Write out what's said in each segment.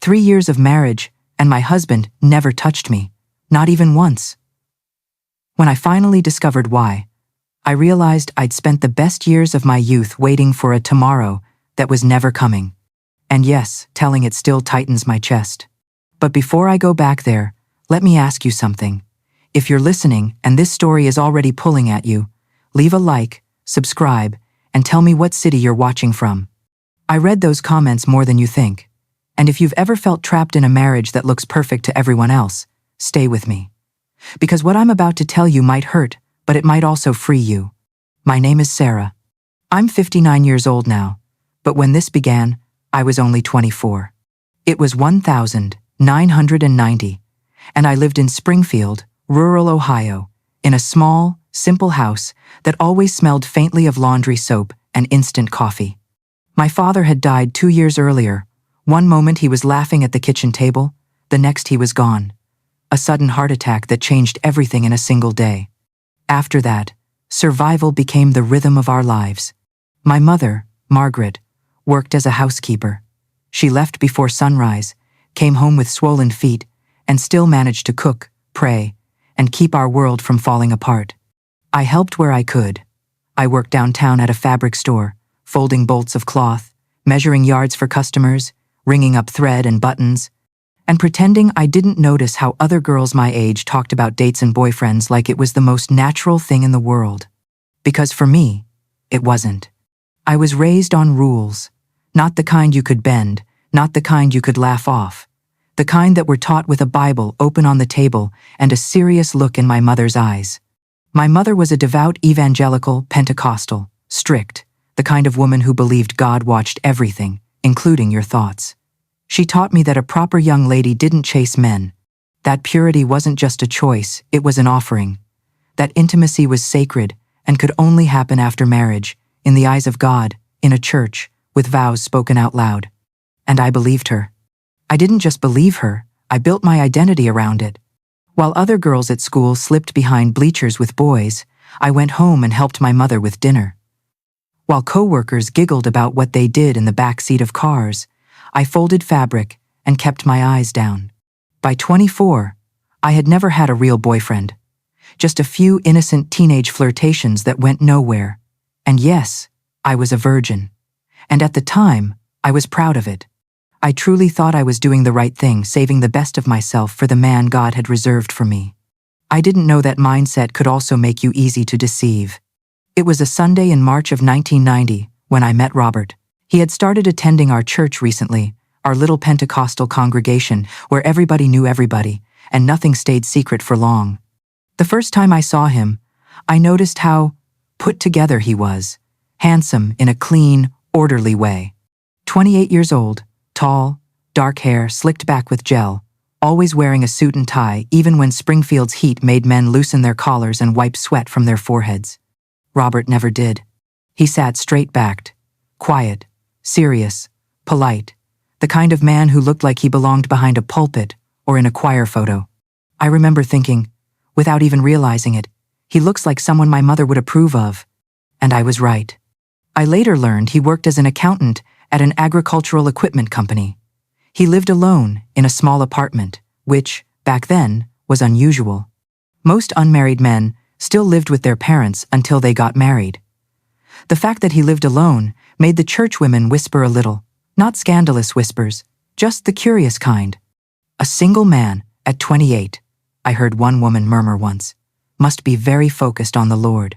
3 years of marriage, and my husband never touched me, not even once. When I finally discovered why, I realized I'd spent the best years of my youth waiting for a tomorrow that was never coming. And yes, telling it still tightens my chest. But before I go back there, let me ask you something. If you're listening and this story is already pulling at you, leave a like, subscribe, and tell me what city you're watching from. I read those comments more than you think. And if you've ever felt trapped in a marriage that looks perfect to everyone else, stay with me. Because what I'm about to tell you might hurt, but it might also free you. My name is Sarah. I'm 59 years old now, but when this began, I was only 24. It was 1990, and I lived in Springfield, rural Ohio, in a small, simple house that always smelled faintly of laundry soap and instant coffee. My father had died 2 years earlier. One moment he was laughing at the kitchen table, the next he was gone. A sudden heart attack that changed everything in a single day. After that, survival became the rhythm of our lives. My mother, Margaret, worked as a housekeeper. She left before sunrise, came home with swollen feet, and still managed to cook, pray, and keep our world from falling apart. I helped where I could. I worked downtown at a fabric store, folding bolts of cloth, measuring yards for customers, ringing up thread and buttons, and pretending I didn't notice how other girls my age talked about dates and boyfriends like it was the most natural thing in the world. Because for me, it wasn't. I was raised on rules, not the kind you could bend, not the kind you could laugh off, the kind that were taught with a Bible open on the table and a serious look in my mother's eyes. My mother was a devout evangelical Pentecostal, strict, the kind of woman who believed God watched everything, including your thoughts. She taught me that a proper young lady didn't chase men. That purity wasn't just a choice, it was an offering. That intimacy was sacred and could only happen after marriage, in the eyes of God, in a church, with vows spoken out loud. And I believed her. I didn't just believe her, I built my identity around it. While other girls at school slipped behind bleachers with boys, I went home and helped my mother with dinner. While coworkers giggled about what they did in the back seat of cars, I folded fabric and kept my eyes down. By 24, I had never had a real boyfriend. Just a few innocent teenage flirtations that went nowhere. And yes, I was a virgin. And at the time, I was proud of it. I truly thought I was doing the right thing, saving the best of myself for the man God had reserved for me. I didn't know that mindset could also make you easy to deceive. It was a Sunday in March of 1990 when I met Robert. He had started attending our church recently, our little Pentecostal congregation where everybody knew everybody, and nothing stayed secret for long. The first time I saw him, I noticed how put together he was, handsome in a clean, orderly way. 28 years old, tall, dark hair slicked back with gel, always wearing a suit and tie even when Springfield's heat made men loosen their collars and wipe sweat from their foreheads. Robert never did. He sat straight-backed, quiet, serious, polite, the kind of man who looked like he belonged behind a pulpit or in a choir photo. I remember thinking, without even realizing it, he looks like someone my mother would approve of. And I was right. I later learned he worked as an accountant at an agricultural equipment company. He lived alone in a small apartment, which, back then, was unusual. Most unmarried men still lived with their parents until they got married. The fact that he lived alone made the churchwomen whisper a little, not scandalous whispers, just the curious kind. A single man, at 28, I heard one woman murmur once, must be very focused on the Lord.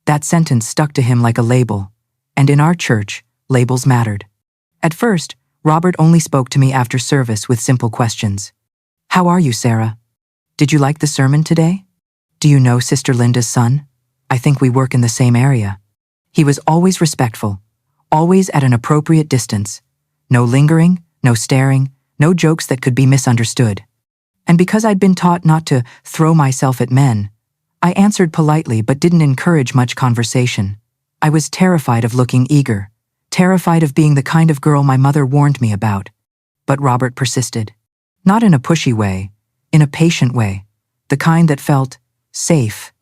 That sentence stuck to him like a label, and in our church, labels mattered. At first, Robert only spoke to me after service with simple questions. How are you, Sarah? Did you like the sermon today? Do you know Sister Linda's son? I think we work in the same area. He was always respectful, always at an appropriate distance. No lingering, no staring, no jokes that could be misunderstood. And because I'd been taught not to throw myself at men, I answered politely but didn't encourage much conversation. I was terrified of looking eager, terrified of being the kind of girl my mother warned me about. But Robert persisted. Not in a pushy way, in a patient way, the kind that felt safe.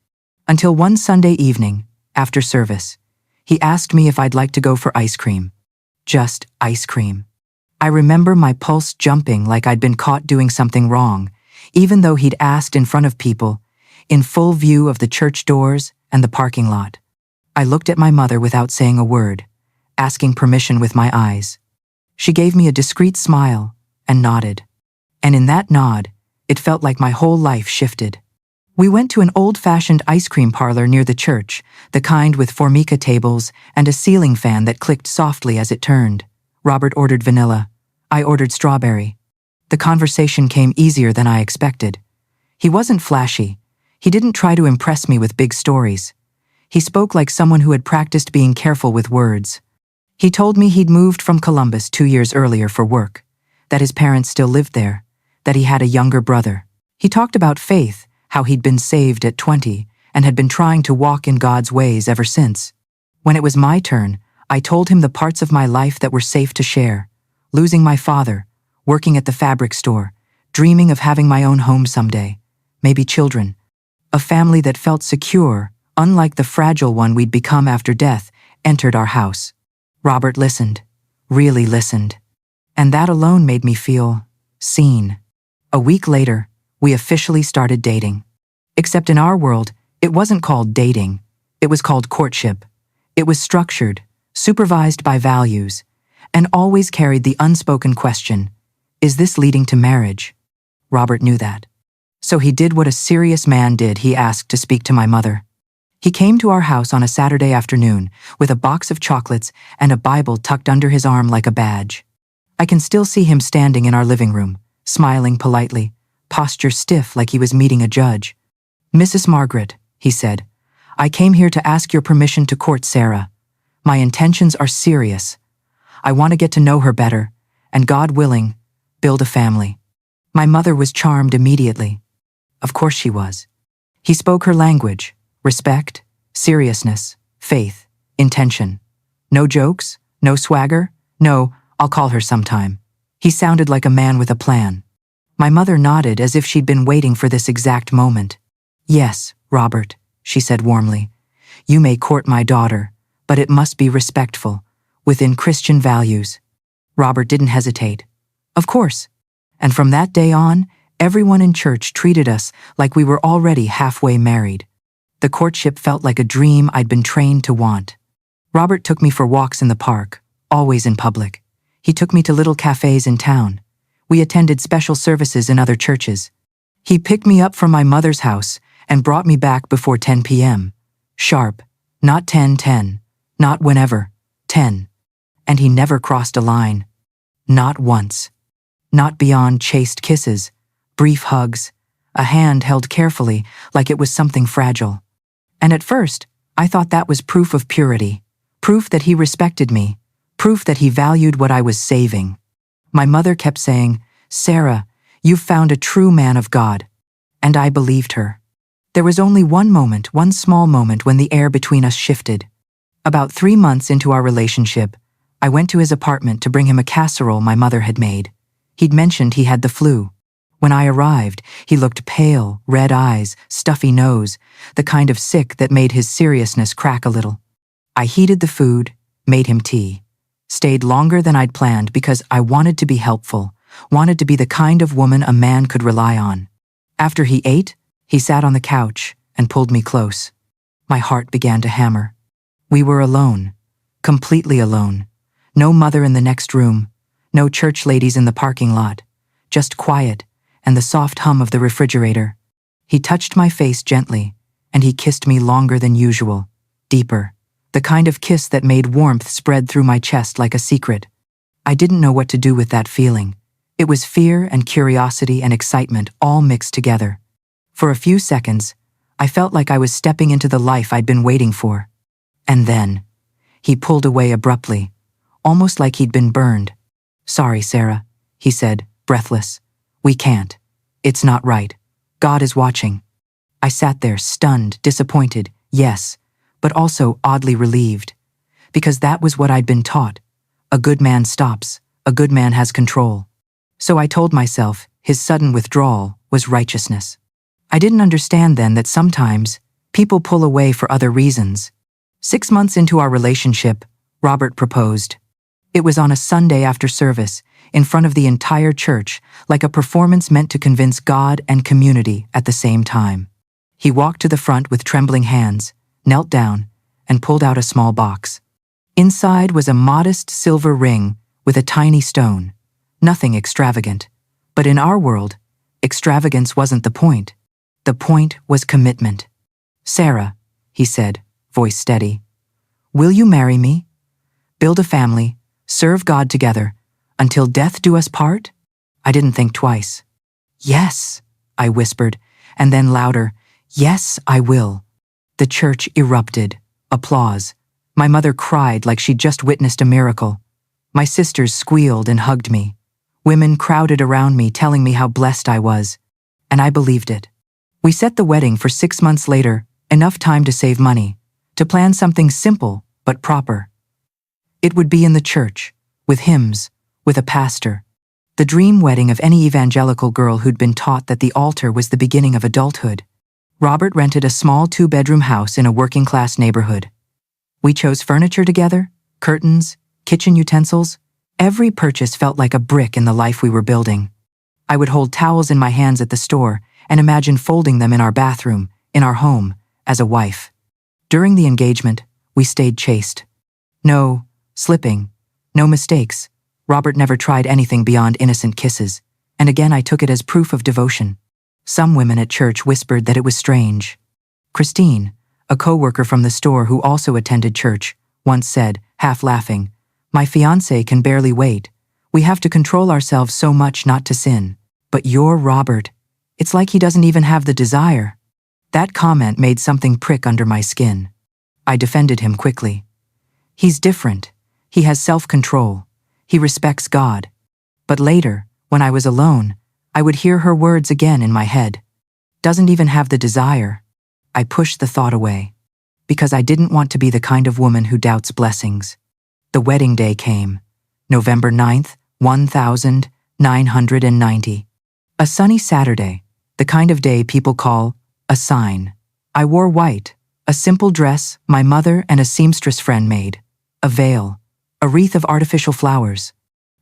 Until one Sunday evening, after service, he asked me if I'd like to go for ice cream. Just ice cream. I remember my pulse jumping like I'd been caught doing something wrong, even though he'd asked in front of people, in full view of the church doors and the parking lot. I looked at my mother without saying a word, asking permission with my eyes. She gave me a discreet smile and nodded. And in that nod, it felt like my whole life shifted. We went to an old-fashioned ice cream parlor near the church, the kind with formica tables and a ceiling fan that clicked softly as it turned. Robert ordered vanilla. I ordered strawberry. The conversation came easier than I expected. He wasn't flashy. He didn't try to impress me with big stories. He spoke like someone who had practiced being careful with words. He told me he'd moved from Columbus 2 years earlier for work, that his parents still lived there, that he had a younger brother. He talked about faith, how he'd been saved at 20 and had been trying to walk in God's ways ever since. When it was my turn, I told him the parts of my life that were safe to share. Losing my father, working at the fabric store, dreaming of having my own home someday, maybe children. A family that felt secure, unlike the fragile one we'd become after death, entered our house. Robert listened, really listened. And that alone made me feel seen. A week later, we officially started dating. Except in our world, it wasn't called dating. It was called courtship. It was structured, supervised by values, and always carried the unspoken question, is this leading to marriage? Robert knew that. So he did what a serious man did. He asked to speak to my mother. He came to our house on a Saturday afternoon with a box of chocolates and a Bible tucked under his arm like a badge. I can still see him standing in our living room, smiling politely, posture stiff like he was meeting a judge. "Mrs. Margaret," he said, "I came here to ask your permission to court Sarah. My intentions are serious. I want to get to know her better, and God willing, build a family." My mother was charmed immediately. Of course she was. He spoke her language, respect, seriousness, faith, intention. No jokes, no swagger, no, "I'll call her sometime." He sounded like a man with a plan. My mother nodded as if she'd been waiting for this exact moment. "Yes, Robert," she said warmly. "You may court my daughter, but it must be respectful, within Christian values." Robert didn't hesitate. "Of course." And from that day on, everyone in church treated us like we were already halfway married. The courtship felt like a dream I'd been trained to want. Robert took me for walks in the park, always in public. He took me to little cafes in town. We attended special services in other churches. He picked me up from my mother's house and brought me back before 10 p.m. Sharp, not 10:10, not whenever, 10. And he never crossed a line. Not once. Not beyond chaste kisses, brief hugs, a hand held carefully like it was something fragile. And at first, I thought that was proof of purity, proof that he respected me, proof that he valued what I was saving. My mother kept saying, "Sarah, you've found a true man of God." And I believed her. There was only one moment, one small moment, when the air between us shifted. About 3 months into our relationship, I went to his apartment to bring him a casserole my mother had made. He'd mentioned he had the flu. When I arrived, he looked pale, red eyes, stuffy nose, the kind of sick that made his seriousness crack a little. I heated the food, made him tea. Stayed longer than I'd planned because I wanted to be helpful, wanted to be the kind of woman a man could rely on. After he ate, he sat on the couch and pulled me close. My heart began to hammer. We were alone, completely alone. No mother in the next room, no church ladies in the parking lot, just quiet and the soft hum of the refrigerator. He touched my face gently, and he kissed me longer than usual, deeper, the kind of kiss that made warmth spread through my chest like a secret. I didn't know what to do with that feeling. It was fear and curiosity and excitement all mixed together. For a few seconds, I felt like I was stepping into the life I'd been waiting for. And then, he pulled away abruptly, almost like he'd been burned. "Sorry, Sarah," he said, breathless. "We can't. It's not right. God is watching." I sat there, stunned, disappointed, yes, but also oddly relieved. Because that was what I'd been taught. A good man stops. A good man has control. So I told myself his sudden withdrawal was righteousness. I didn't understand then that sometimes people pull away for other reasons. 6 months into our relationship, Robert proposed. It was on a Sunday after service, in front of the entire church, like a performance meant to convince God and community at the same time. He walked to the front with trembling hands, knelt down, and pulled out a small box. Inside was a modest silver ring with a tiny stone. Nothing extravagant. But in our world, extravagance wasn't the point. The point was commitment. "Sarah," he said, voice steady, "will you marry me? Build a family, serve God together, until death do us part?" I didn't think twice. "Yes," I whispered, and then louder, "Yes, I will." The church erupted. Applause. My mother cried like she'd just witnessed a miracle. My sisters squealed and hugged me. Women crowded around me telling me how blessed I was. And I believed it. We set the wedding for 6 months later, enough time to save money, to plan something simple but proper. It would be in the church, with hymns, with a pastor. The dream wedding of any evangelical girl who'd been taught that the altar was the beginning of adulthood. Robert rented a small 2-bedroom house in a working-class neighborhood. We chose furniture together, curtains, kitchen utensils. Every purchase felt like a brick in the life we were building. I would hold towels in my hands at the store and imagine folding them in our bathroom, in our home, as a wife. During the engagement, we stayed chaste. No slipping, no mistakes. Robert never tried anything beyond innocent kisses, and again I took it as proof of devotion. Some women at church whispered that it was strange. Christine, a co-worker from the store who also attended church, once said, half laughing, "My fiancé can barely wait. We have to control ourselves so much not to sin. But you're Robert. It's like he doesn't even have the desire." That comment made something prick under my skin. I defended him quickly. "He's different. He has self-control. He respects God." But later, when I was alone, I would hear her words again in my head. "Doesn't even have the desire." I pushed the thought away, because I didn't want to be the kind of woman who doubts blessings. The wedding day came, November 9th, 1990. A sunny Saturday, the kind of day people call a sign. I wore white, a simple dress my mother and a seamstress friend made, a veil, a wreath of artificial flowers,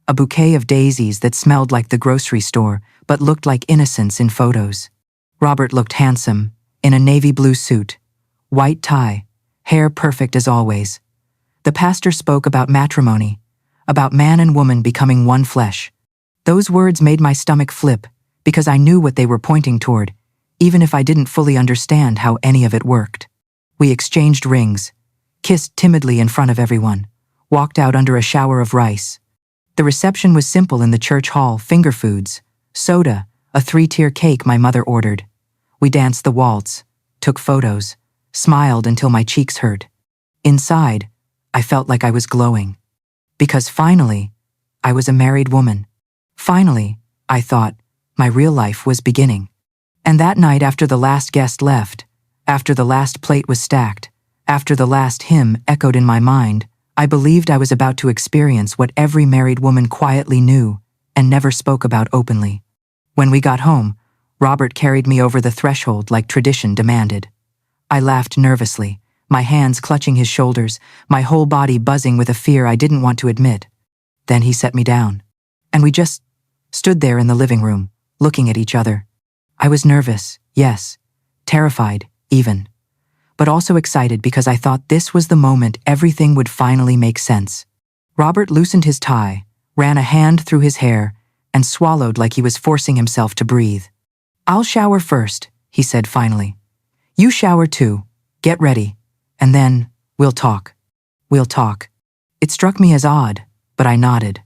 a bouquet of daisies that smelled like the grocery store but looked like innocence in photos. Robert looked handsome, in a navy blue suit, white tie, hair perfect as always. The pastor spoke about matrimony, about man and woman becoming one flesh. Those words made my stomach flip because I knew what they were pointing toward, even if I didn't fully understand how any of it worked. We exchanged rings, kissed timidly in front of everyone, walked out under a shower of rice. The reception was simple in the church hall: finger foods, soda, a 3-tier cake my mother ordered. We danced the waltz, took photos, smiled until my cheeks hurt. Inside, I felt like I was glowing. Because finally, I was a married woman. Finally, I thought, my real life was beginning. And that night, after the last guest left, after the last plate was stacked, after the last hymn echoed in my mind, I believed I was about to experience what every married woman quietly knew and never spoke about openly. When we got home, Robert carried me over the threshold like tradition demanded. I laughed nervously, my hands clutching his shoulders, my whole body buzzing with a fear I didn't want to admit. Then he set me down, and we just stood there in the living room, looking at each other. I was nervous, yes, terrified, even, but also excited because I thought this was the moment everything would finally make sense. Robert loosened his tie, ran a hand through his hair, and swallowed like he was forcing himself to breathe. "I'll shower first," he said finally. "You shower too. Get ready. And then, we'll talk. We'll talk." It struck me as odd, but I nodded.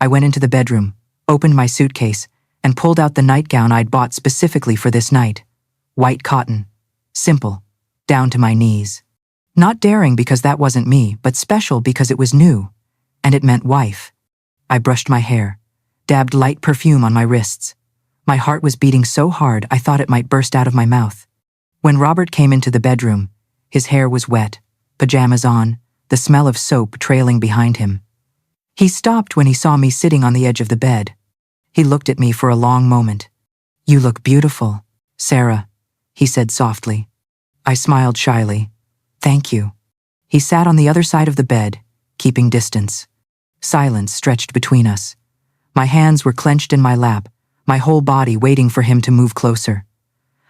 I went into the bedroom, opened my suitcase, and pulled out the nightgown I'd bought specifically for this night. White cotton. Simple. Down to my knees. Not daring because that wasn't me, but special because it was new. And it meant wife. I brushed my hair, dabbed light perfume on my wrists. My heart was beating so hard I thought it might burst out of my mouth. When Robert came into the bedroom, his hair was wet, pajamas on, the smell of soap trailing behind him. He stopped when he saw me sitting on the edge of the bed. He looked at me for a long moment. "You look beautiful, Sarah," he said softly. I smiled shyly. "Thank you." He sat on the other side of the bed, keeping distance. Silence stretched between us. My hands were clenched in my lap, my whole body waiting for him to move closer.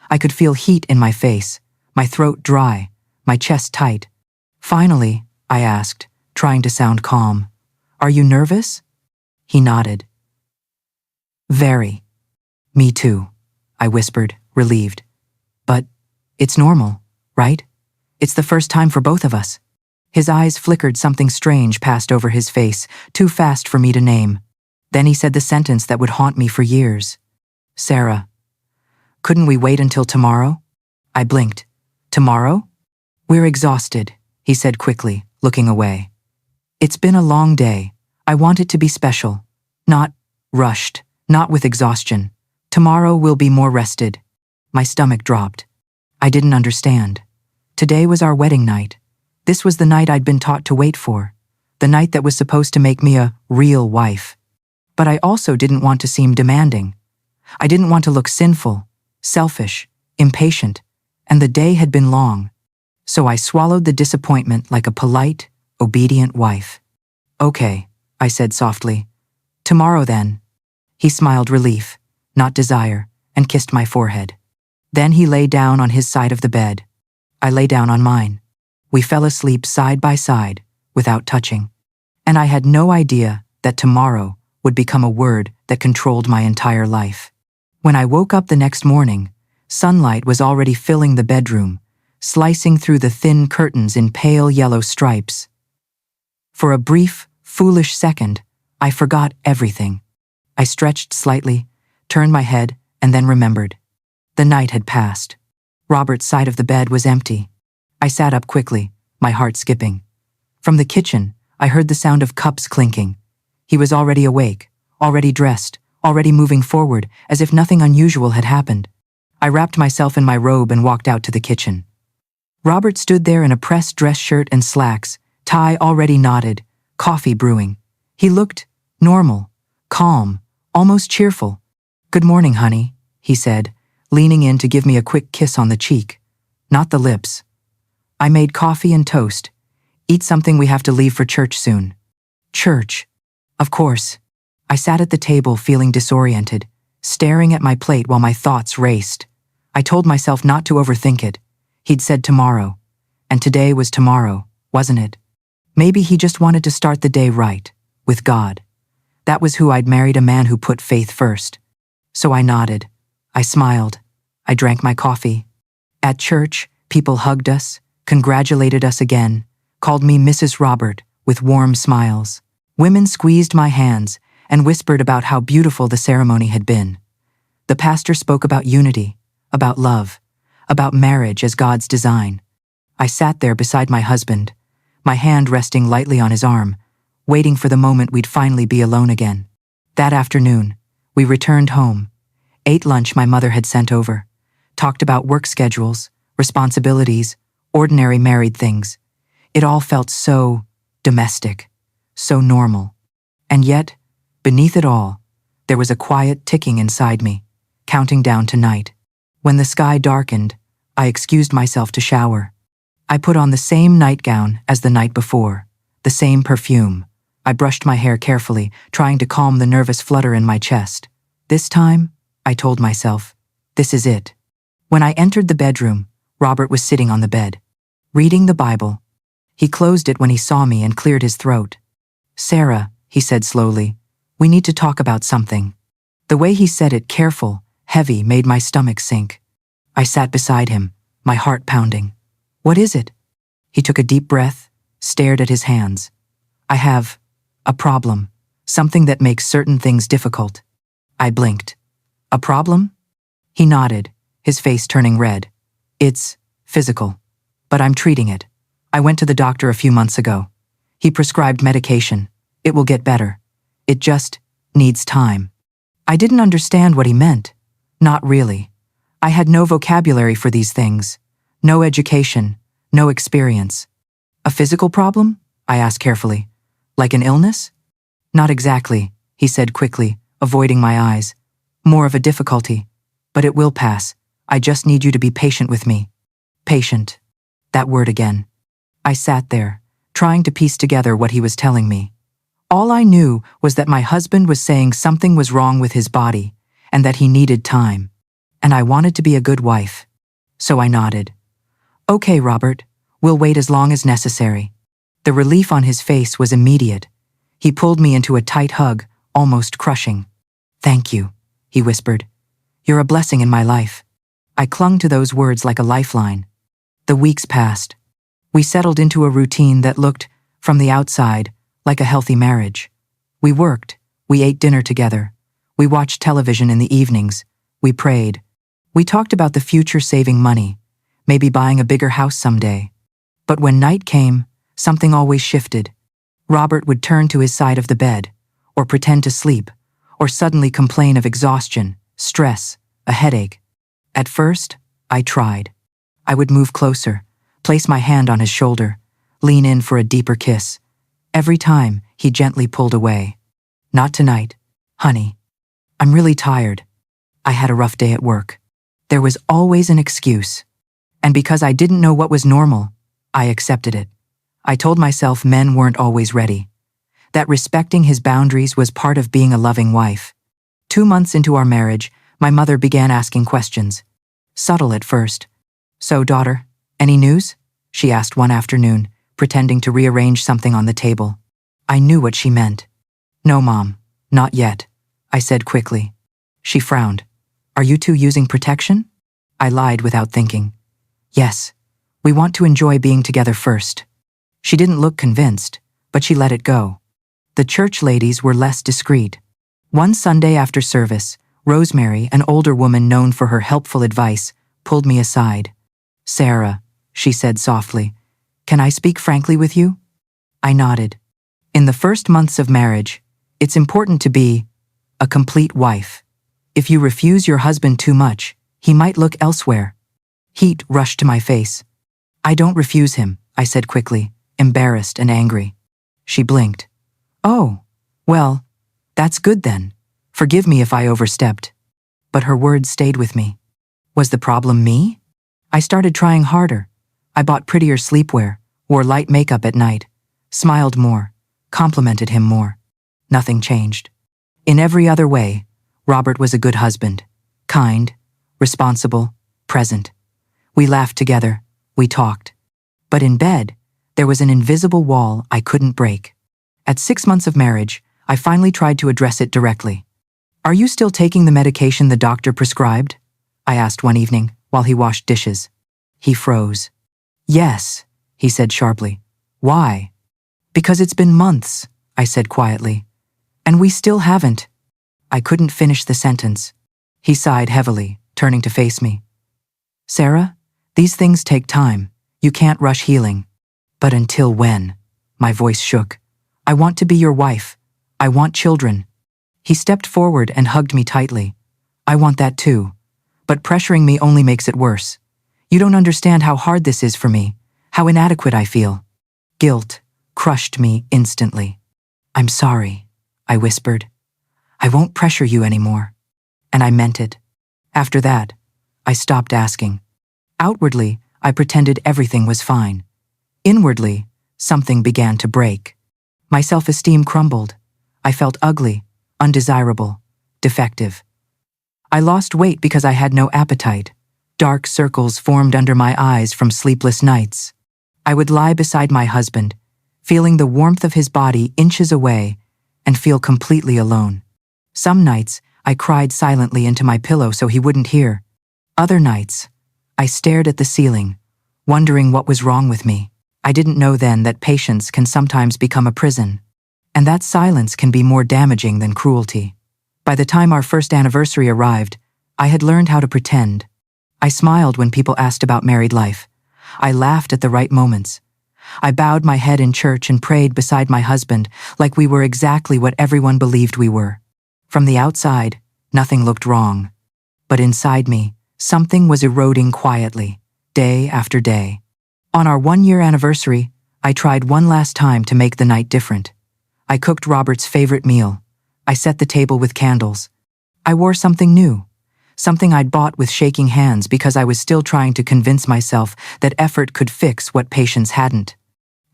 I could feel heat in my face, my throat dry, my chest tight. Finally, I asked, trying to sound calm, "Are you nervous?" He nodded. "Very." "Me too," I whispered, relieved. "But it's normal, right? It's the first time for both of us." His eyes flickered. Something strange passed over his face, too fast for me to name. Then he said the sentence that would haunt me for years. "Sarah, couldn't we wait until tomorrow?" I blinked. "Tomorrow?" "We're exhausted," he said quickly, looking away. "It's been a long day. I want it to be special. Not rushed, not with exhaustion. Tomorrow we'll be more rested." My stomach dropped. I didn't understand. Today was our wedding night. This was the night I'd been taught to wait for. The night that was supposed to make me a real wife. But I also didn't want to seem demanding. I didn't want to look sinful, selfish, impatient, and the day had been long. So I swallowed the disappointment like a polite, obedient wife. "Okay," I said softly. "Tomorrow then." He smiled relief, not desire, and kissed my forehead. Then he lay down on his side of the bed. I lay down on mine. We fell asleep side by side, without touching. And I had no idea that tomorrow would become a word that controlled my entire life. When I woke up the next morning, sunlight was already filling the bedroom, slicing through the thin curtains in pale yellow stripes. For a brief, foolish second, I forgot everything. I stretched slightly, turned my head, and then remembered. The night had passed. Robert's side of the bed was empty. I sat up quickly, my heart skipping. From the kitchen, I heard the sound of cups clinking. He was already awake, already dressed, already moving forward, as if nothing unusual had happened. I wrapped myself in my robe and walked out to the kitchen. Robert stood there in a pressed dress shirt and slacks, tie already knotted, coffee brewing. He looked normal, calm, almost cheerful. "Good morning, honey," he said, leaning in to give me a quick kiss on the cheek, not the lips. "I made coffee and toast. Eat something, we have to leave for church soon." Church. Of course. I sat at the table feeling disoriented, staring at my plate while my thoughts raced. I told myself not to overthink it. He'd said tomorrow. And today was tomorrow, wasn't it? Maybe he just wanted to start the day right, with God. That was who I'd married, a man who put faith first. So I nodded. I smiled. I drank my coffee. At church, people hugged us, congratulated us again, called me Mrs. Robert with warm smiles. Women squeezed my hands and whispered about how beautiful the ceremony had been. The pastor spoke about unity, about love, about marriage as God's design. I sat there beside my husband, my hand resting lightly on his arm, waiting for the moment we'd finally be alone again. That afternoon, we returned home, ate lunch my mother had sent over, talked about work schedules, responsibilities, ordinary married things. It all felt so domestic, so normal. And yet, beneath it all, there was a quiet ticking inside me, counting down to night. When the sky darkened, I excused myself to shower. I put on the same nightgown as the night before, the same perfume. I brushed my hair carefully, trying to calm the nervous flutter in my chest. This time, I told myself, this is it. When I entered the bedroom, Robert was sitting on the bed, reading the Bible. He closed it when he saw me and cleared his throat. "Sarah," he said slowly, "we need to talk about something." The way he said it, careful, heavy, made my stomach sink. I sat beside him, my heart pounding. "What is it?" He took a deep breath, stared at his hands. "I have a problem, something that makes certain things difficult." I blinked. "A problem?" He nodded, his face turning red. "It's physical, but I'm treating it. I went to the doctor a few months ago. He prescribed medication. It will get better. It just needs time." I didn't understand what he meant. Not really. I had no vocabulary for these things. No education, no experience. "A physical problem?" I asked carefully. "Like an illness?" "Not exactly," he said quickly, avoiding my eyes. "More of a difficulty. But it will pass. I just need you to be patient with me." Patient. That word again. I sat there, trying to piece together what he was telling me. All I knew was that my husband was saying something was wrong with his body and that he needed time. And I wanted to be a good wife. So I nodded. Okay, Robert, we'll wait as long as necessary. The relief on his face was immediate. He pulled me into a tight hug, almost crushing. Thank you, he whispered. You're a blessing in my life. I clung to those words like a lifeline. The weeks passed. We settled into a routine that looked, from the outside, like a healthy marriage. We worked, we ate dinner together, we watched television in the evenings, we prayed. We talked about the future, saving money, maybe buying a bigger house someday. But when night came, something always shifted. Robert would turn to his side of the bed, or pretend to sleep, or suddenly complain of exhaustion, stress, a headache. At first, I tried. I would move closer, place my hand on his shoulder, lean in for a deeper kiss. Every time, he gently pulled away. Not tonight, honey. I'm really tired. I had a rough day at work. There was always an excuse. And because I didn't know what was normal, I accepted it. I told myself men weren't always ready. That respecting his boundaries was part of being a loving wife. 2 months into our marriage, my mother began asking questions. Subtle at first. So, daughter, any news? She asked one afternoon, pretending to rearrange something on the table. I knew what she meant. No, Mom, not yet, I said quickly. She frowned. Are you two using protection? I lied without thinking. Yes, we want to enjoy being together first. She didn't look convinced, but she let it go. The church ladies were less discreet. One Sunday after service, Rosemary, an older woman known for her helpful advice, pulled me aside. Sarah, she said softly, can I speak frankly with you? I nodded. In the first months of marriage, it's important to be a complete wife. If you refuse your husband too much, he might look elsewhere. Heat rushed to my face. I don't refuse him, I said quickly, embarrassed and angry. She blinked. Oh, well, that's good then. Forgive me if I overstepped. But her words stayed with me. Was the problem me? I started trying harder. I bought prettier sleepwear, wore light makeup at night, smiled more, complimented him more. Nothing changed. In every other way, Robert was a good husband. Kind, responsible, present. We laughed together, we talked. But in bed, there was an invisible wall I couldn't break. At 6 months of marriage, I finally tried to address it directly. Are you still taking the medication the doctor prescribed? I asked one evening while he washed dishes. He froze. Yes, he said sharply. Why? Because it's been months, I said quietly. And we still haven't. I couldn't finish the sentence. He sighed heavily, turning to face me. Sarah, these things take time. You can't rush healing. But until when? My voice shook. I want to be your wife. I want children. He stepped forward and hugged me tightly. I want that too. But pressuring me only makes it worse. You don't understand how hard this is for me, how inadequate I feel. Guilt crushed me instantly. I'm sorry, I whispered. I won't pressure you anymore. And I meant it. After that, I stopped asking. Outwardly, I pretended everything was fine. Inwardly, something began to break. My self-esteem crumbled. I felt ugly, undesirable, defective. I lost weight because I had no appetite. Dark circles formed under my eyes from sleepless nights. I would lie beside my husband, feeling the warmth of his body inches away, and feel completely alone. Some nights, I cried silently into my pillow so he wouldn't hear. Other nights, I stared at the ceiling, wondering what was wrong with me. I didn't know then that patience can sometimes become a prison, and that silence can be more damaging than cruelty. By the time our first anniversary arrived, I had learned how to pretend. I smiled when people asked about married life. I laughed at the right moments. I bowed my head in church and prayed beside my husband like we were exactly what everyone believed we were. From the outside, nothing looked wrong. But inside me, something was eroding quietly, day after day. On our 1-year anniversary, I tried one last time to make the night different. I cooked Robert's favorite meal. I set the table with candles. I wore something new, something I'd bought with shaking hands because I was still trying to convince myself that effort could fix what patience hadn't.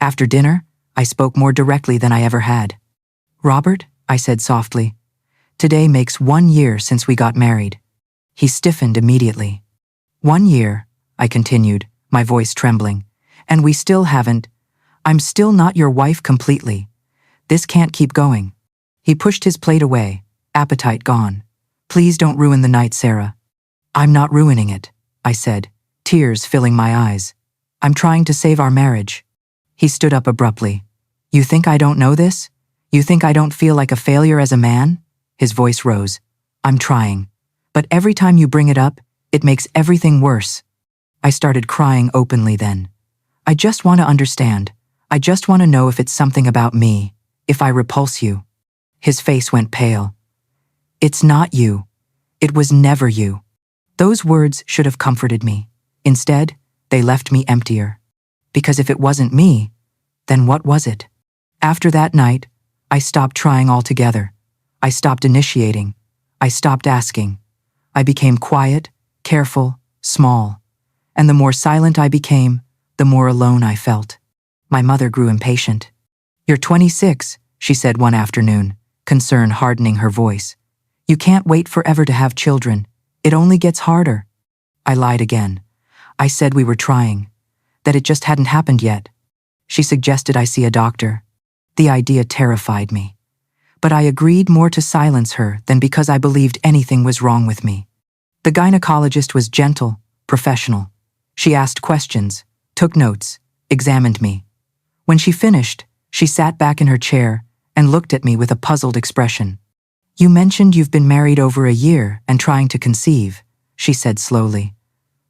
After dinner, I spoke more directly than I ever had. Robert, I said softly, today makes 1 year since we got married. He stiffened immediately. 1 year, I continued, my voice trembling, and we still haven't. I'm still not your wife completely. This can't keep going. He pushed his plate away, appetite gone. Please don't ruin the night, Sarah. I'm not ruining it, I said, tears filling my eyes. I'm trying to save our marriage. He stood up abruptly. You think I don't know this? You think I don't feel like a failure as a man? His voice rose. I'm trying. But every time you bring it up, it makes everything worse. I started crying openly then. I just want to understand. I just want to know if it's something about me, if I repulse you. His face went pale. It's not you. It was never you. Those words should have comforted me. Instead, they left me emptier. Because if it wasn't me, then what was it? After that night, I stopped trying altogether. I stopped initiating. I stopped asking. I became quiet, careful, small. And the more silent I became, the more alone I felt. My mother grew impatient. You're 26, she said one afternoon, concern hardening her voice. You can't wait forever to have children. It only gets harder. I lied again. I said we were trying, that it just hadn't happened yet. She suggested I see a doctor. The idea terrified me. But I agreed more to silence her than because I believed anything was wrong with me. The gynecologist was gentle, professional. She asked questions, took notes, examined me. When she finished, she sat back in her chair and looked at me with a puzzled expression. You mentioned you've been married over a year and trying to conceive, she said slowly.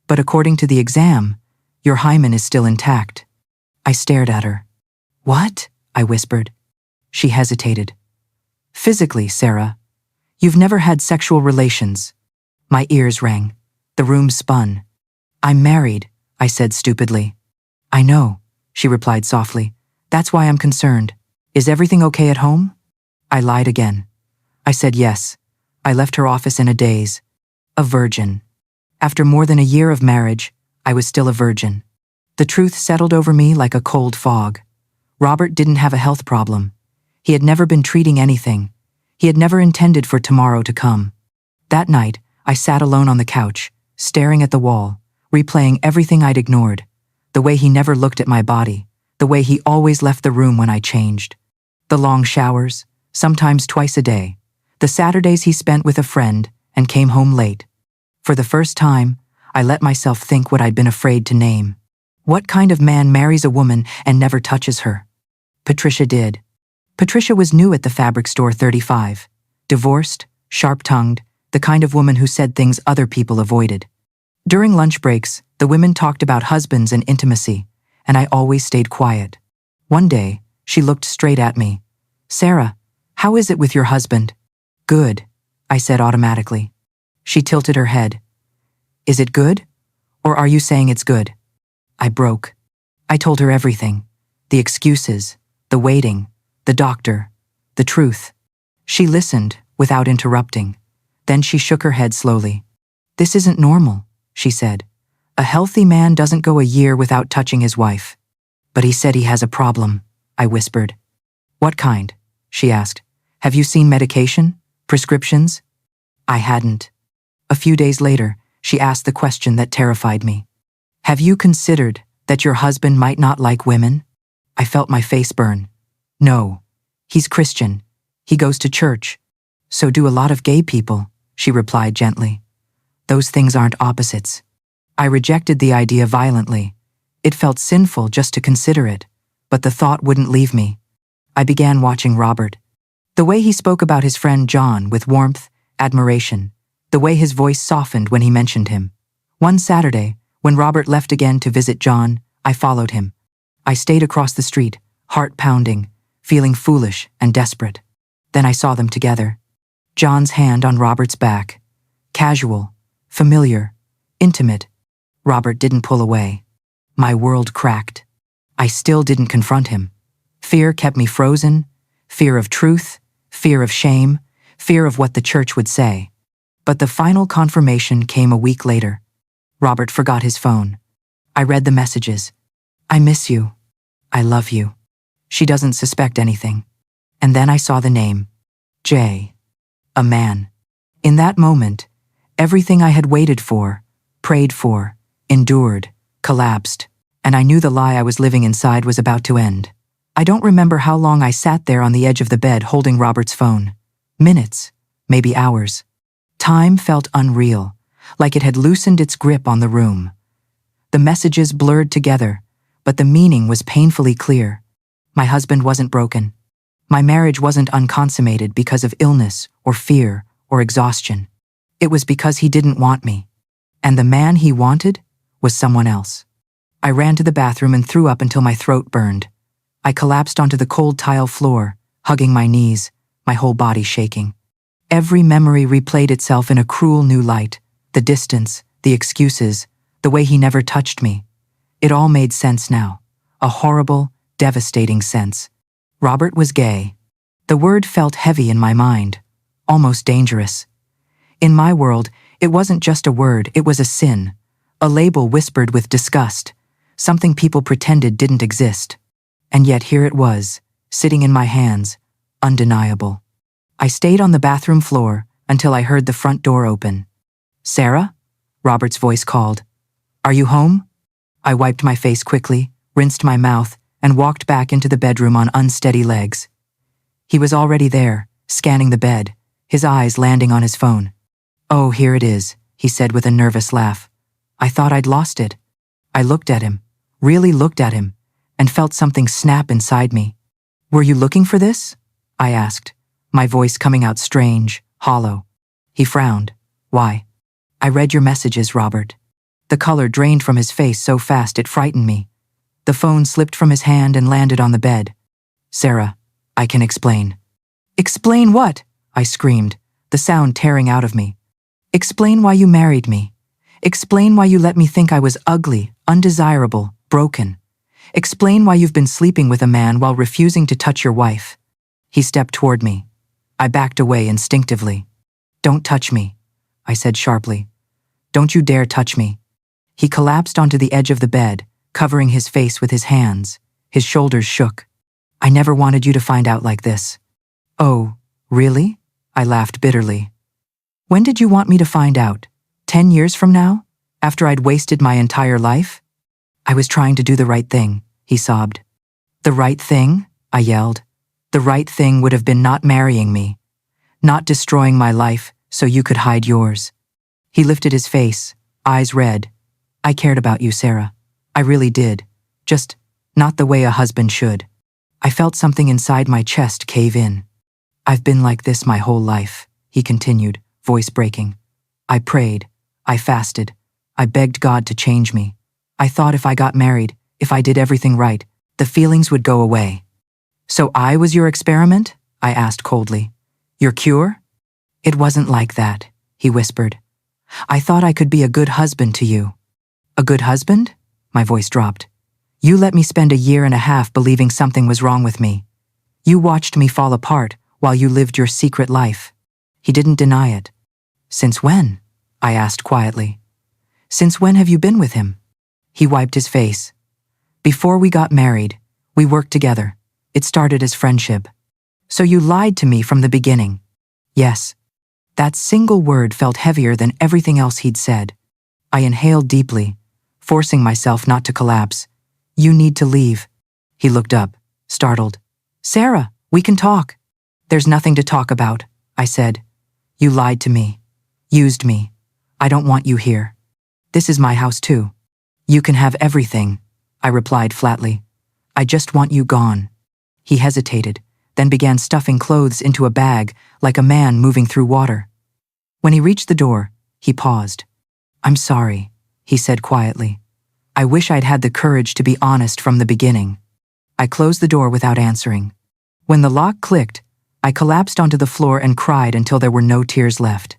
But according to the exam, your hymen is still intact. I stared at her. What? I whispered. She hesitated. Physically, Sarah. You've never had sexual relations. My ears rang. The room spun. I'm married, I said stupidly. I know, she replied softly. That's why I'm concerned. Is everything okay at home? I lied again. I said yes. I left her office in a daze. A virgin. After more than a year of marriage, I was still a virgin. The truth settled over me like a cold fog. Robert didn't have a health problem. He had never been treating anything. He had never intended for tomorrow to come. That night, I sat alone on the couch, staring at the wall, replaying everything I'd ignored. The way he never looked at my body, the way he always left the room when I changed. The long showers, sometimes twice a day. The Saturdays he spent with a friend and came home late. For the first time, I let myself think what I'd been afraid to name. What kind of man marries a woman and never touches her? Patricia did. Patricia was new at the fabric store 35. Divorced, sharp-tongued, the kind of woman who said things other people avoided. During lunch breaks, the women talked about husbands and intimacy, and I always stayed quiet. One day, she looked straight at me. Sarah, how is it with your husband? Good, I said automatically. She tilted her head. Is it good? Or are you saying it's good? I broke. I told her everything. The excuses, the waiting, the doctor, the truth. She listened without interrupting. Then she shook her head slowly. This isn't normal, she said. A healthy man doesn't go a year without touching his wife. But he said he has a problem, I whispered. What kind? She asked. Have you seen medication? Prescriptions? I hadn't. A few days later, she asked the question that terrified me. Have you considered that your husband might not like women? I felt my face burn. No. He's Christian. He goes to church. So do a lot of gay people, she replied gently. Those things aren't opposites. I rejected the idea violently. It felt sinful just to consider it, but the thought wouldn't leave me. I began watching Robert. The way he spoke about his friend John with warmth, admiration, the way his voice softened when he mentioned him. One Saturday, when Robert left again to visit John, I followed him. I stayed across the street, heart pounding, feeling foolish and desperate. Then I saw them together. John's hand on Robert's back. Casual, familiar, intimate. Robert didn't pull away. My world cracked. I still didn't confront him. Fear kept me frozen. Fear of truth, fear of shame, fear of what the church would say. But the final confirmation came a week later. Robert forgot his phone. I read the messages. I miss you. I love you. She doesn't suspect anything. And then I saw the name. Jay. A man. In that moment, everything I had waited for, prayed for, endured, collapsed, and I knew the lie I was living inside was about to end. I don't remember how long I sat there on the edge of the bed holding Robert's phone. Minutes, maybe hours. Time felt unreal, like it had loosened its grip on the room. The messages blurred together, but the meaning was painfully clear. My husband wasn't broken. My marriage wasn't unconsummated because of illness or fear or exhaustion. It was because he didn't want me. And the man he wanted was someone else. I ran to the bathroom and threw up until my throat burned. I collapsed onto the cold tile floor, hugging my knees, my whole body shaking. Every memory replayed itself in a cruel new light. The distance, the excuses, the way he never touched me. It all made sense now. A horrible, devastating sense. Robert was gay. The word felt heavy in my mind, almost dangerous. In my world, it wasn't just a word, it was a sin. A label whispered with disgust. Something people pretended didn't exist. And yet here it was, sitting in my hands, undeniable. I stayed on the bathroom floor until I heard the front door open. "Sarah?" Robert's voice called. "Are you home?" I wiped my face quickly, rinsed my mouth, and walked back into the bedroom on unsteady legs. He was already there, scanning the bed, his eyes landing on his phone. "Oh, here it is," he said with a nervous laugh. I thought I'd lost it. I looked at him, really looked at him, and felt something snap inside me. "Were you looking for this?" I asked, my voice coming out strange, hollow. He frowned. "Why?" "I read your messages, Robert." The color drained from his face so fast it frightened me. The phone slipped from his hand and landed on the bed. "Sarah, I can explain." "Explain what?" I screamed, the sound tearing out of me. "Explain why you married me. Explain why you let me think I was ugly, undesirable, broken. Explain why you've been sleeping with a man while refusing to touch your wife." He stepped toward me. I backed away instinctively. "Don't touch me," I said sharply. "Don't you dare touch me." He collapsed onto the edge of the bed, covering his face with his hands. His shoulders shook. "I never wanted you to find out like this." "Oh, really?" I laughed bitterly. "When did you want me to find out? 10 years from now? After I'd wasted my entire life?" "I was trying to do the right thing," he sobbed. "The right thing?" I yelled. "The right thing would have been not marrying me, not destroying my life so you could hide yours." He lifted his face, eyes red. "I cared about you, Sarah. I really did. Just not the way a husband should." I felt something inside my chest cave in. "I've been like this my whole life," he continued, voice breaking. "I prayed. I fasted. I begged God to change me. I thought if I got married, if I did everything right, the feelings would go away." "So I was your experiment?" I asked coldly. "Your cure?" "It wasn't like that," he whispered. "I thought I could be a good husband to you." "A good husband?" My voice dropped. "You let me spend a year and a half believing something was wrong with me. You watched me fall apart while you lived your secret life." He didn't deny it. "Since when?" I asked quietly. "Since when have you been with him?" He wiped his face. "Before we got married, we worked together. It started as friendship." "So you lied to me from the beginning?" "Yes." That single word felt heavier than everything else he'd said. I inhaled deeply, forcing myself not to collapse. "You need to leave." He looked up, startled. "Sarah, we can talk." "There's nothing to talk about," I said. "You lied to me. Used me. I don't want you here. This is my house too." "You can have everything," I replied flatly. "I just want you gone." He hesitated, then began stuffing clothes into a bag like a man moving through water. When he reached the door, he paused. "I'm sorry," he said quietly. "I wish I'd had the courage to be honest from the beginning." I closed the door without answering. When the lock clicked, I collapsed onto the floor and cried until there were no tears left.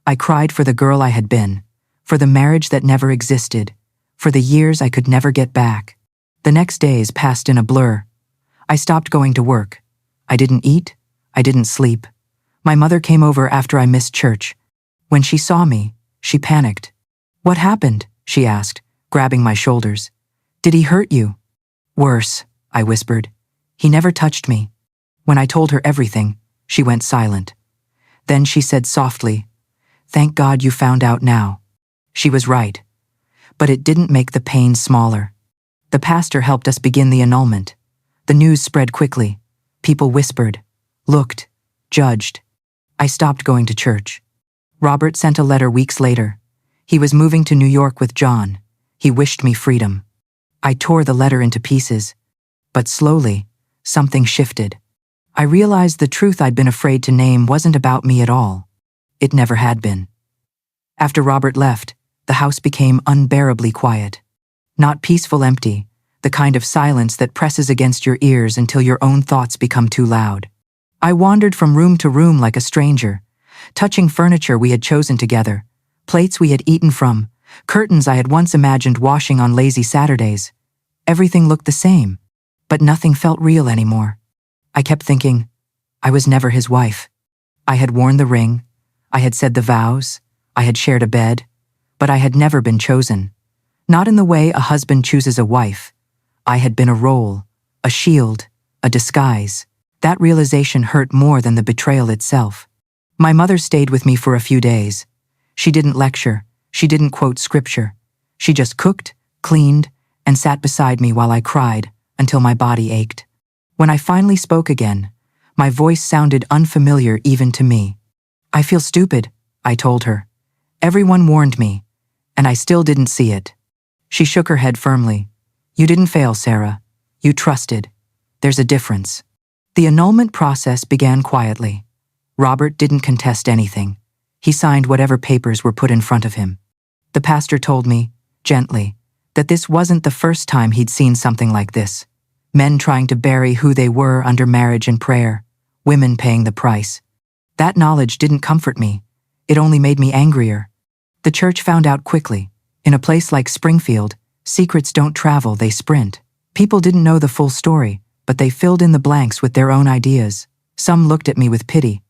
I cried for the girl I had been, for the marriage that never existed, for the years I could never get back. The next days passed in a blur. I stopped going to work. I didn't eat. I didn't sleep. My mother came over after I missed church. When she saw me, she panicked. "What happened?" she asked, grabbing my shoulders. "Did he hurt you?" "Worse," I whispered. "He never touched me." When I told her everything, she went silent. Then she said softly, "Thank God you found out now." She was right. But it didn't make the pain smaller. The pastor helped us begin the annulment. The news spread quickly. People whispered, looked, judged. I stopped going to church. Robert sent a letter weeks later. He was moving to New York with John. He wished me freedom. I tore the letter into pieces. But slowly, something shifted. I realized the truth I'd been afraid to name wasn't about me at all. It never had been. After Robert left, the house became unbearably quiet. Not peaceful empty, the kind of silence that presses against your ears until your own thoughts become too loud. I wandered from room to room like a stranger, touching furniture we had chosen together, plates we had eaten from, curtains I had once imagined washing on lazy Saturdays. Everything looked the same, but nothing felt real anymore. I kept thinking, I was never his wife. I had worn the ring, I had said the vows, I had shared a bed, but I had never been chosen. Not in the way a husband chooses a wife. I had been a role, a shield, a disguise. That realization hurt more than the betrayal itself. My mother stayed with me for a few days. She didn't lecture, she didn't quote scripture. She just cooked, cleaned, and sat beside me while I cried until my body ached. When I finally spoke again, my voice sounded unfamiliar even to me. "I feel stupid," I told her. "Everyone warned me, and I still didn't see it." She shook her head firmly. "You didn't fail, Sarah. You trusted. There's a difference." The annulment process began quietly. Robert didn't contest anything. He signed whatever papers were put in front of him. The pastor told me, gently, that this wasn't the first time he'd seen something like this. Men trying to bury who they were under marriage and prayer, women paying the price. That knowledge didn't comfort me. It only made me angrier. The church found out quickly. In a place like Springfield, secrets don't travel, they sprint. People didn't know the full story, but they filled in the blanks with their own ideas. Some looked at me with pity,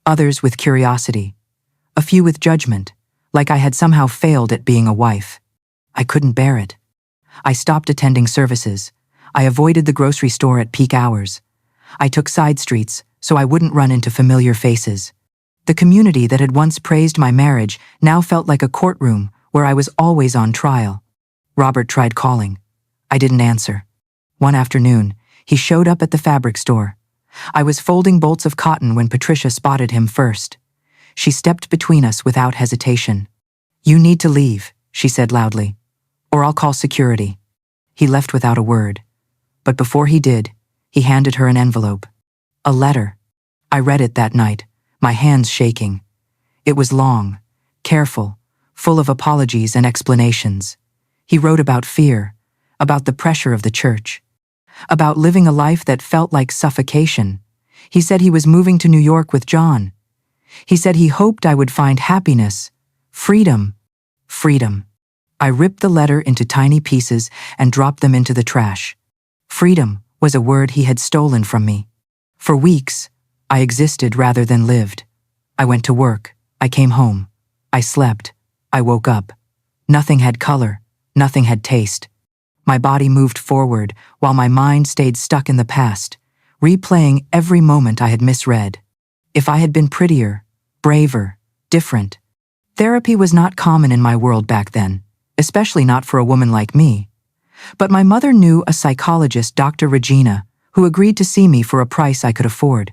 others with curiosity, a few with judgment, like I had somehow failed at being a wife. I couldn't bear it. I stopped attending services. I avoided the grocery store at peak hours. I took side streets so I wouldn't run into familiar faces. The community that had once praised my marriage now felt like a courtroom where I was always on trial. Robert tried calling. I didn't answer. One afternoon, he showed up at the fabric store. I was folding bolts of cotton when Patricia spotted him first. She stepped between us without hesitation. "You need to leave," she said loudly, "or I'll call security." He left without a word. But before he did, he handed her an envelope. A letter. I read it that night, my hands shaking. It was long, careful, full of apologies and explanations. He wrote about fear, about the pressure of the church, about living a life that felt like suffocation. He said he was moving to New York with John. He said he hoped I would find happiness, freedom. Freedom. I ripped the letter into tiny pieces and dropped them into the trash. Freedom was a word he had stolen from me. For weeks, I existed rather than lived. I went to work. I came home. I slept. I woke up. Nothing had color. Nothing had taste. My body moved forward while my mind stayed stuck in the past, replaying every moment I had misread. If I had been prettier, braver, different. Therapy was not common in my world back then, especially not for a woman like me. But my mother knew a psychologist, Dr. Regina, who agreed to see me for a price I could afford.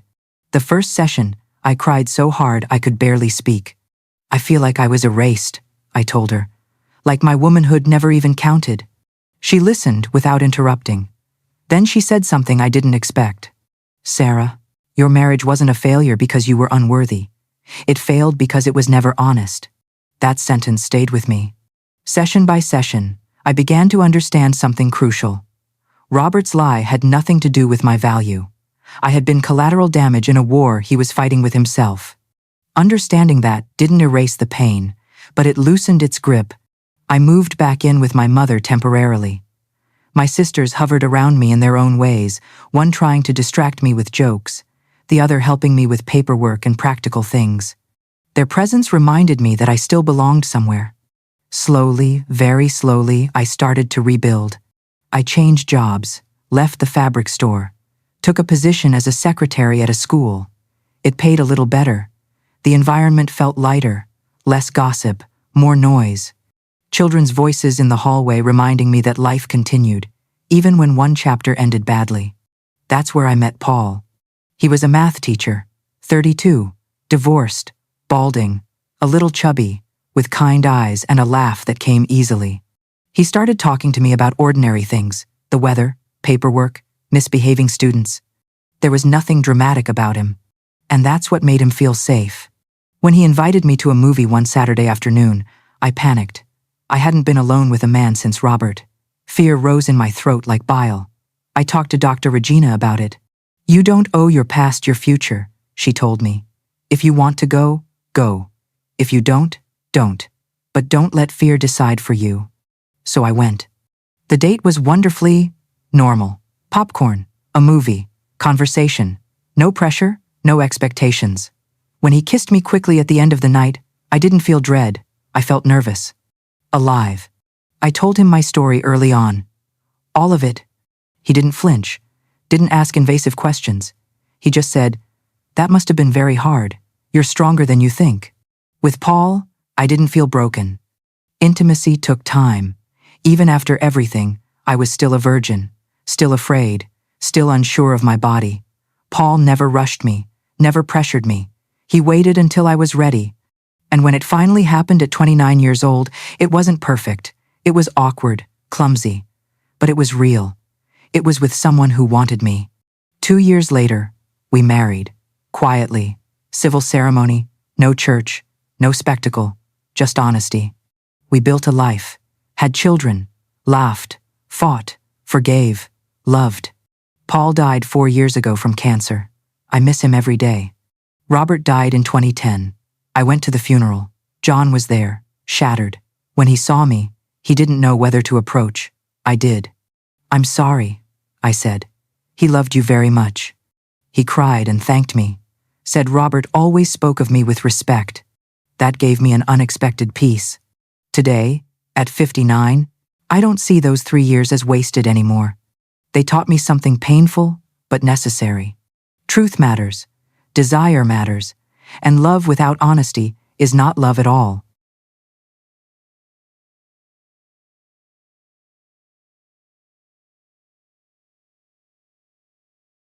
The first session, I cried so hard I could barely speak. "I feel like I was erased," I told her, "like my womanhood never even counted." She listened without interrupting. Then she said something I didn't expect. "Sarah, your marriage wasn't a failure because you were unworthy. It failed because it was never honest." That sentence stayed with me. Session by session, I began to understand something crucial. Robert's lie had nothing to do with my value. I had been collateral damage in a war he was fighting with himself. Understanding that didn't erase the pain, but it loosened its grip. I moved back in with my mother temporarily. My sisters hovered around me in their own ways, one trying to distract me with jokes, the other helping me with paperwork and practical things. Their presence reminded me that I still belonged somewhere. Slowly, very slowly, I started to rebuild. I changed jobs, left the fabric store, Took a position as a secretary at a school. It paid a little better. The environment felt lighter, less gossip, more noise. Children's voices in the hallway reminding me that life continued, even when one chapter ended badly. That's where I met Paul. He was a math teacher, 32, divorced, balding, a little chubby, with kind eyes and a laugh that came easily. He started talking to me about ordinary things, the weather, paperwork, misbehaving students. There was nothing dramatic about him, and that's what made him feel safe. When he invited me to a movie one Saturday afternoon, I panicked. I hadn't been alone with a man since Robert. Fear rose in my throat like bile. I talked to Dr. Regina about it. "You don't owe your past your future," she told me. "If you want to go, go. If you don't, don't. But don't let fear decide for you." So I went. The date was wonderfully normal. Popcorn, a movie, conversation. No pressure, no expectations. When he kissed me quickly at the end of the night, I didn't feel dread. I felt nervous. Alive. I told him my story early on. All of it. He didn't flinch, didn't ask invasive questions. He just said, "That must have been very hard. You're stronger than you think." With Paul, I didn't feel broken. Intimacy took time. Even after everything, I was still a virgin, still afraid, still unsure of my body. Paul never rushed me, never pressured me. He waited until I was ready. And when it finally happened at 29 years old, it wasn't perfect. It was awkward, clumsy. But it was real. It was with someone who wanted me. 2 years later, we married. Quietly. Civil ceremony, no church, no spectacle, just honesty. We built a life, had children, laughed, fought, forgave, loved. Paul died 4 years ago from cancer. I miss him every day. Robert died in 2010. I went to the funeral. John was there, shattered. When he saw me, he didn't know whether to approach. I did. "I'm sorry," I said. "He loved you very much." He cried and thanked me. Said Robert always spoke of me with respect. That gave me an unexpected peace. Today, at 59, I don't see those 3 years as wasted anymore. They taught me something painful, but necessary. Truth matters, desire matters, and love without honesty is not love at all.